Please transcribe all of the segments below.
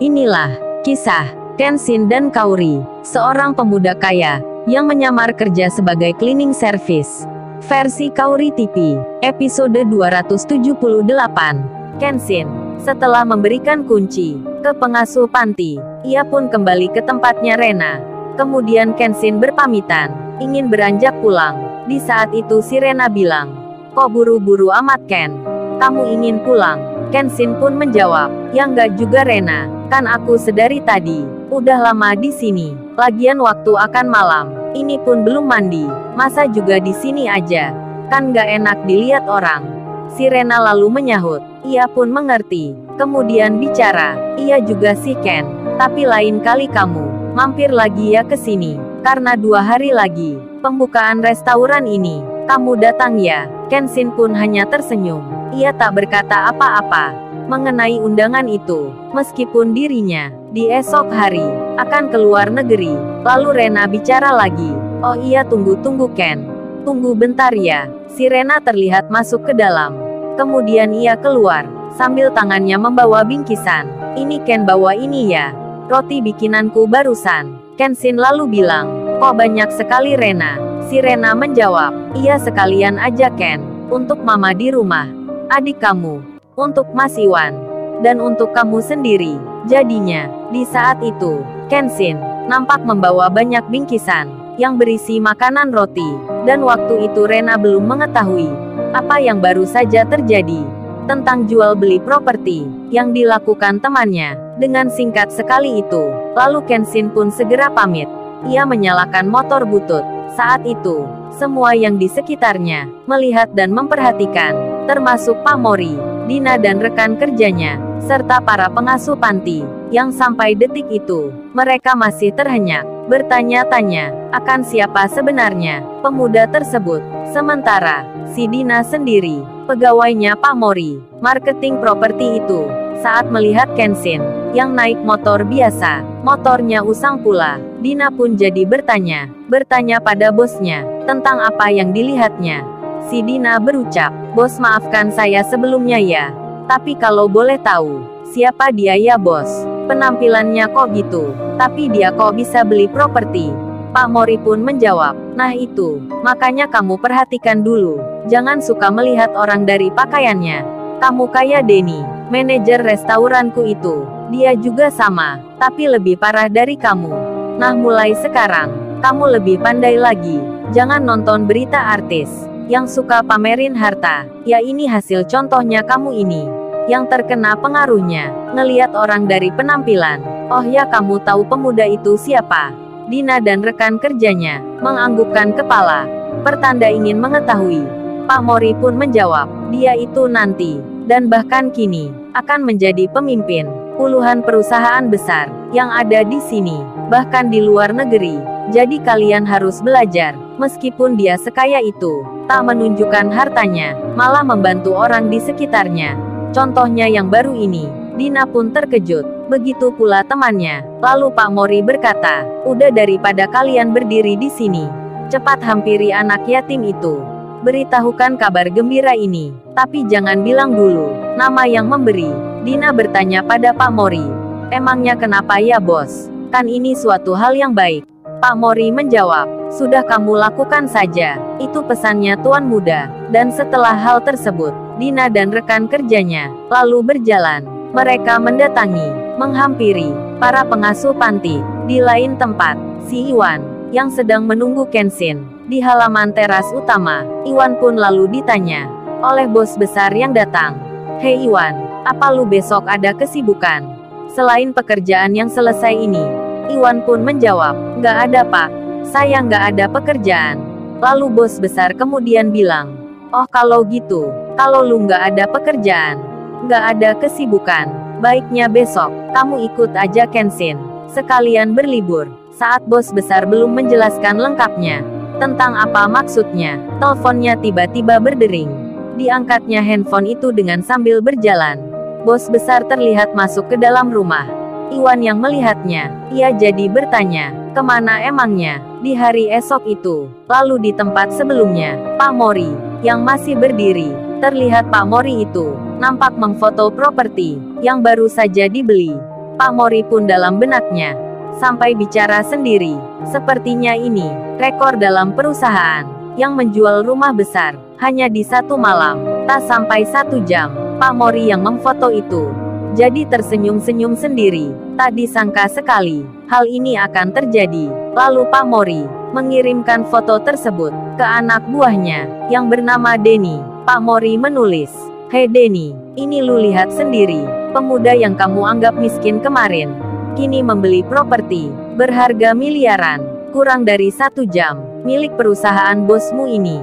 Inilah kisah Kenshin dan Kaori, seorang pemuda kaya yang menyamar kerja sebagai cleaning service. Versi Kaori TV, episode 278. Kenshin, setelah memberikan kunci ke pengasuh panti, ia pun kembali ke tempatnya Rena. Kemudian Kenshin berpamitan, ingin beranjak pulang. Di saat itu si Rena bilang, "Kok buru-buru amat Ken? Kamu ingin pulang?" Kenshin pun menjawab, "Ya enggak juga Rena, kan aku sedari tadi udah lama di sini. Lagian waktu akan malam, ini pun belum mandi. Masa juga di sini aja? Kan nggak enak dilihat orang." Si Rena lalu menyahut, ia pun mengerti. Kemudian bicara, "Iya juga sih Ken, tapi lain kali kamu mampir lagi ya ke sini, karena 2 hari lagi pembukaan restoran ini. Kamu datang ya?" Kenshin pun hanya tersenyum. Ia tak berkata apa-apa mengenai undangan itu, meskipun dirinya di esok hari akan keluar negeri. Lalu Rena bicara lagi, "Oh iya, tunggu Ken. Tunggu bentar ya." Si Rena terlihat masuk ke dalam. Kemudian ia keluar, sambil tangannya membawa bingkisan. "Ini Ken bawa ini ya, roti bikinanku barusan." Kenshin lalu bilang, "Kok banyak sekali Rena?" Si Rena menjawab, "Iya sekalian aja Ken, untuk mama di rumah, adik kamu, untuk Mas Iwan, dan untuk kamu sendiri." Jadinya, di saat itu, Kenshin nampak membawa banyak bingkisan yang berisi makanan roti, dan waktu itu Rena belum mengetahui apa yang baru saja terjadi tentang jual beli properti yang dilakukan temannya. Dengan singkat sekali itu, lalu Kenshin pun segera pamit. Ia menyalakan motor butut. Saat itu, semua yang di sekitarnya melihat dan memperhatikan, termasuk Pak Mori, Dina dan rekan kerjanya, serta para pengasuh panti, yang sampai detik itu, mereka masih terhenyak, bertanya-tanya, akan siapa sebenarnya pemuda tersebut. Sementara, si Dina sendiri, pegawainya Pak Mori, marketing properti itu, saat melihat Kenshin yang naik motor biasa, motornya usang pula, Dina pun jadi bertanya pada bosnya, tentang apa yang dilihatnya. Si Dina berucap, "Bos maafkan saya sebelumnya ya. Tapi kalau boleh tahu, siapa dia ya bos? Penampilannya kok gitu, tapi dia kok bisa beli properti?" Pak Mori pun menjawab, "Nah itu, makanya kamu perhatikan dulu. Jangan suka melihat orang dari pakaiannya. Kamu kayak Denny, manajer restoranku itu. Dia juga sama, tapi lebih parah dari kamu. Nah mulai sekarang, kamu lebih pandai lagi. Jangan nonton berita artis yang suka pamerin harta. Ya ini hasil contohnya kamu ini, yang terkena pengaruhnya, ngeliat orang dari penampilan. Oh ya kamu tahu pemuda itu siapa?" Dina dan rekan kerjanya menganggukkan kepala, pertanda ingin mengetahui. Pak Mori pun menjawab, "Dia itu nanti, dan bahkan kini, akan menjadi pemimpin puluhan perusahaan besar yang ada di sini, bahkan di luar negeri. Jadi kalian harus belajar, meskipun dia sekaya itu, tak menunjukkan hartanya, malah membantu orang di sekitarnya. Contohnya yang baru ini." Dina pun terkejut, begitu pula temannya. Lalu Pak Mori berkata, "Udah daripada kalian berdiri di sini, cepat hampiri anak yatim itu. Beritahukan kabar gembira ini, tapi jangan bilang dulu nama yang memberi." Dina bertanya pada Pak Mori, "Emangnya kenapa ya bos? Kan ini suatu hal yang baik." Pak Mori menjawab, "Sudah kamu lakukan saja, itu pesannya tuan muda." Dan setelah hal tersebut, Dina dan rekan kerjanya lalu berjalan. Mereka mendatangi, menghampiri para pengasuh panti. Di lain tempat, si Iwan yang sedang menunggu Kenshin di halaman teras utama, Iwan pun lalu ditanya oleh bos besar yang datang, "Hei Iwan, apa lu besok ada kesibukan selain pekerjaan yang selesai ini?" Iwan pun menjawab, "Nggak ada pak, saya nggak ada pekerjaan." Lalu bos besar kemudian bilang, "Oh kalau gitu, kalau lu nggak ada pekerjaan, nggak ada kesibukan, baiknya besok kamu ikut aja Kenshin, sekalian berlibur." Saat bos besar belum menjelaskan lengkapnya tentang apa maksudnya, teleponnya tiba-tiba berdering. Diangkatnya handphone itu dengan sambil berjalan. Bos besar terlihat masuk ke dalam rumah. Iwan yang melihatnya, ia jadi bertanya, "Kemana emangnya?" Di hari esok itu, lalu di tempat sebelumnya, Pak Mori yang masih berdiri, terlihat Pak Mori itu nampak memfoto properti yang baru saja dibeli. Pak Mori pun dalam benaknya sampai bicara sendiri. Sepertinya ini rekor dalam perusahaan yang menjual rumah besar hanya di satu malam, tak sampai 1 jam. Pak Mori yang memfoto itu jadi tersenyum-senyum sendiri. Tak disangka sekali hal ini akan terjadi. Lalu Pak Mori mengirimkan foto tersebut ke anak buahnya yang bernama Denny. Pak Mori menulis, "Hei Denny, ini lu lihat sendiri. Pemuda yang kamu anggap miskin kemarin kini membeli properti berharga miliaran kurang dari 1 jam milik perusahaan bosmu ini."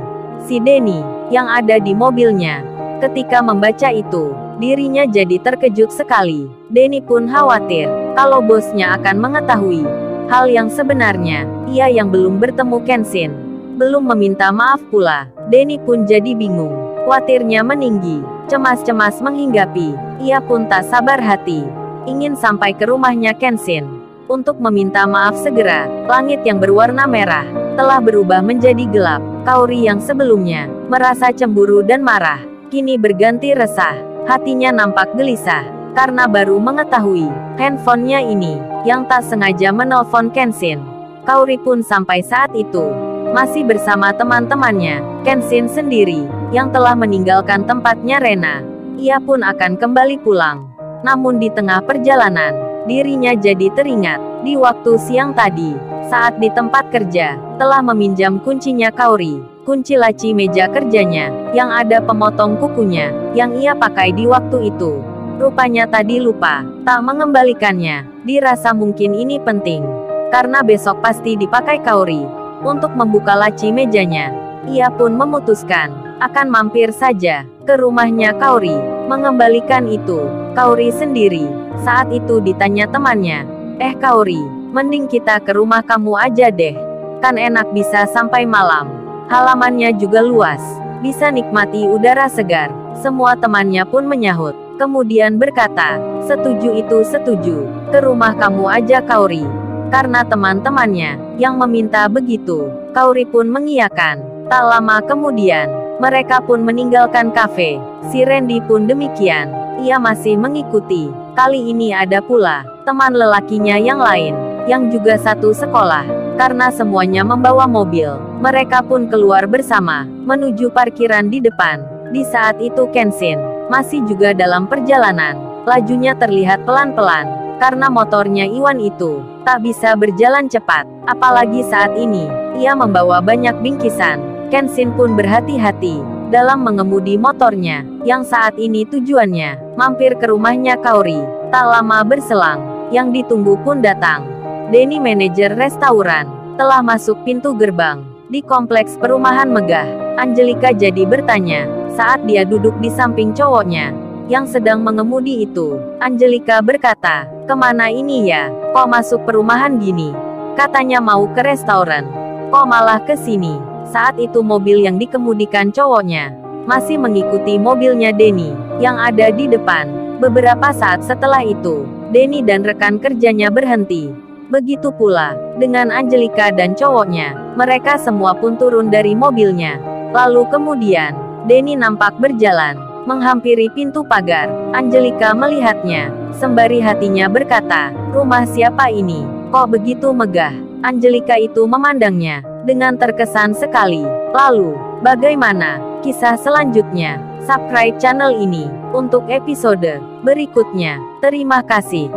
Si Denny yang ada di mobilnya ketika membaca itu, dirinya jadi terkejut sekali. Denny pun khawatir kalau bosnya akan mengetahui hal yang sebenarnya. Ia yang belum bertemu Kenshin, belum meminta maaf pula. Denny pun jadi bingung. Khawatirnya meninggi, cemas-cemas menghinggapi. Ia pun tak sabar hati ingin sampai ke rumahnya Kenshin untuk meminta maaf segera. Langit yang berwarna merah telah berubah menjadi gelap. Kaori yang sebelumnya merasa cemburu dan marah kini berganti resah. Hatinya nampak gelisah karena baru mengetahui handphonenya ini yang tak sengaja menelpon Kenshin. Kaori pun sampai saat itu masih bersama teman-temannya. Kenshin sendiri yang telah meninggalkan tempatnya Rena, ia pun akan kembali pulang. Namun di tengah perjalanan, dirinya jadi teringat di waktu siang tadi saat di tempat kerja telah meminjam kuncinya Kaori, kunci laci meja kerjanya yang ada pemotong kukunya yang ia pakai di waktu itu. Rupanya tadi lupa tak mengembalikannya. Dirasa mungkin ini penting karena besok pasti dipakai Kaori untuk membuka laci mejanya. Ia pun memutuskan akan mampir saja ke rumahnya Kaori mengembalikan itu. Kaori sendiri saat itu ditanya temannya, Kaori, mending kita ke rumah kamu aja deh. Kan enak bisa sampai malam. Halamannya juga luas, bisa nikmati udara segar." Semua temannya pun menyahut, kemudian berkata, "Setuju itu setuju. Ke rumah kamu aja Kaori." Karena teman-temannya yang meminta begitu, Kaori pun mengiyakan. Tak lama kemudian, mereka pun meninggalkan kafe. Si Randy pun demikian. Ia masih mengikuti. Kali ini ada pula teman lelakinya yang lain, yang juga satu sekolah. Karena semuanya membawa mobil, mereka pun keluar bersama, menuju parkiran di depan. Di saat itu Kenshin masih juga dalam perjalanan. Lajunya terlihat pelan-pelan, karena motornya Iwan itu tak bisa berjalan cepat. Apalagi saat ini, ia membawa banyak bingkisan. Kenshin pun berhati-hati dalam mengemudi motornya, yang saat ini tujuannya mampir ke rumahnya Kaori. Tak lama berselang, yang ditunggu pun datang. Denny, manajer restoran, telah masuk pintu gerbang di kompleks perumahan megah. Angelika jadi bertanya saat dia duduk di samping cowoknya yang sedang mengemudi itu. Angelika berkata, "Kemana ini ya? Kok masuk perumahan gini? Katanya mau ke restoran. Kok malah ke sini?" Saat itu mobil yang dikemudikan cowoknya masih mengikuti mobilnya Denny yang ada di depan. Beberapa saat setelah itu, Denny dan rekan kerjanya berhenti. Begitu pula dengan Angelika dan cowoknya. Mereka semua pun turun dari mobilnya. Lalu kemudian, Denny nampak berjalan menghampiri pintu pagar. Angelika melihatnya, sembari hatinya berkata, "Rumah siapa ini? Kok begitu megah?" Angelika itu memandangnya dengan terkesan sekali. Lalu, bagaimana kisah selanjutnya? Subscribe channel ini untuk episode berikutnya. Terima kasih.